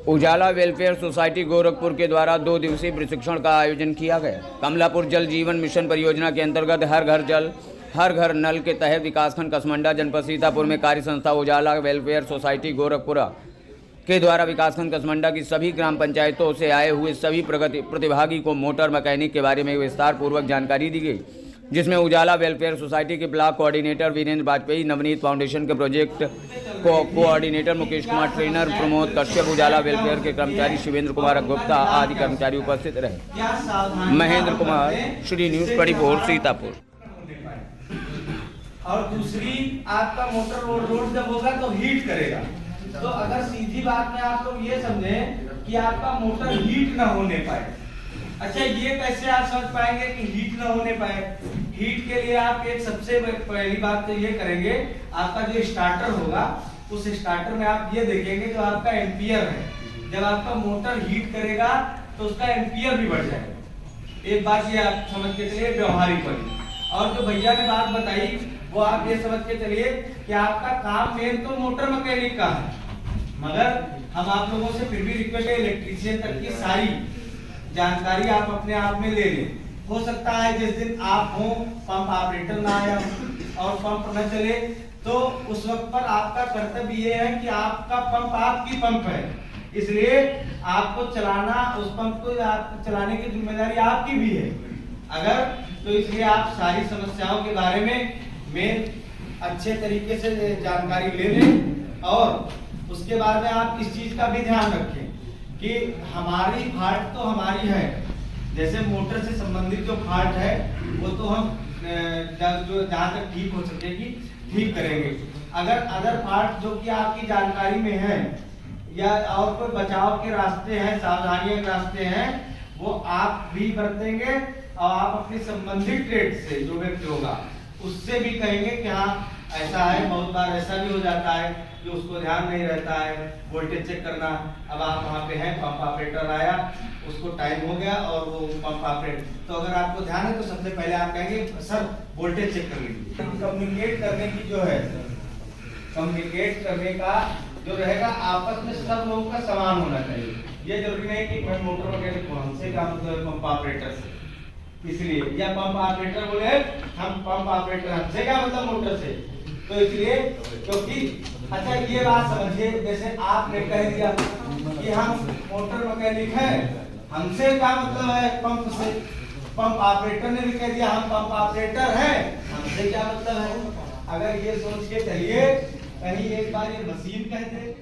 उजाला welfare society Gorakhpur के द्वारा 2 दिवसीय प्रशिक्षण का आयोजन किया गया। कमलापुर जल जीवन मिशन परियोजना के अंतर्गत हर घर जल हर घर नल के तहत विकासखंड कसमंडा जनपद सीतापुर में कार्य संस्था उजाला वेलफेयर सोसाइटी गोरखपुर के द्वारा विकासखंड कसमंडा की सभी ग्राम पंचायतों से आए हुए सभी प्रतिभागी को मोटर मैकेनिक के बारे में विस्तार पूर्वक जानकारी दी गई, जिसमें उजाला वेलफेयर सोसाइटी के block coordinator Virendra Vajpayee, Navneet foundation के project coordinator Mukesh Kumar, trainer Pramod Kashyap, Ujala welfare के कर्मचारी शिवेंद्र कुमार गुप्ता आदि कर्मचारी उपस्थित रहे। महेंद्र कुमार, श्री न्यूज 24 सीतापुर। और दूसरी, आपका मोटर रोड जब होगा तो हीट करेगा। तो अगर सीधी बात में आप लोग ये समझें कि आपका मोटर हीट ना होने पाए। अच्छा, ये कैसे आप समझ पाएंगे कि हीट ना होने पाए? हीट के लिए आप एक सबसे पहली बात तो ये करेंगे, आपका जो स्टार्टर होगा उस स्टार्टर में आप ये देखेंगे जो आपका एम्पियर है। जब आपका मोटर हीट करेगा तो उसका एम्पियर भी बढ़ जाएगा। एक बात ये आप समझ के चलिए व्यवहारिक वाली। और जो भैया ने बात बताई वो आप ये समझ के चलिए कि आपका काम मेन तो मोटर मैकेनिक का है, मगर हम आप लोगों से फिर भी रिक्वेस्ट है इलेक्ट्रीशियन तक की सारी जानकारी आप अपने आप में ले लें। हो सकता है जिस दिन आप हो पंप ऑपरेटर ना आया और पंप न चले, तो उस वक्त पर आपका कर्तव्य ये है कि आपका पंप आपकी पंप है, इसलिए आपको चलाना, उस पंप को चलाने की जिम्मेदारी आपकी भी है। अगर तो इसलिए आप सारी समस्याओं के बारे में अच्छे तरीके से जानकारी ले लें और उसके बाद में आप इस चीज का भी ध्यान रखें कि हमारी फाल्ट तो हमारी है। जैसे मोटर से संबंधित जो फाल्ट है वो तो हम जहाँ तक ठीक हो सकेगी ठीक करेंगे। अगर अदर फाल्ट जो कि आपकी जानकारी में है या और कोई बचाव के रास्ते हैं, सावधानियों के रास्ते हैं, वो आप भी बरतेंगे और आप अपनी संबंधित ट्रेड से जो व्यक्ति होगा उससे भी कहेंगे कि हाँ ऐसा है। बहुत बार ऐसा भी हो जाता है कि उसको ध्यान नहीं रहता है वोल्टेज चेक करना। अब आप वहाँ पे हैं, पंप ऑपरेटर आया, उसको टाइम हो गया और वो पंप ऑपरेटर, तो अगर आपको ध्यान है तो सबसे पहले आप कहेंगे सर वोल्टेज चेक कर लीजिए। कम्युनिकेट करने की जो है, कम्युनिकेट करने का जो रहेगा आपस में सब लोगों का समान होना चाहिए। ये जरूरी नहीं कि मैं मोटर मैकेनिक हूं, हमसे का मतलब पंप ऑपरेटर से, इसलिए या पंप ऑपरेटर बोले हम पंप ऑपरेटर, हमसे क्या मतलब मोटर से, तो इसलिए क्योंकि अच्छा ये बात समझिए, जैसे आपने कह दिया कि हम मोटर मैकेनिक हैं, हमसे क्या मतलब है पंप से, पंप ऑपरेटर ने भी कह दिया हम पंप ऑपरेटर हैं, हमसे क्या मतलब है। अगर ये सोच के चलिए, कहीं एक बार ये मशीन कह दे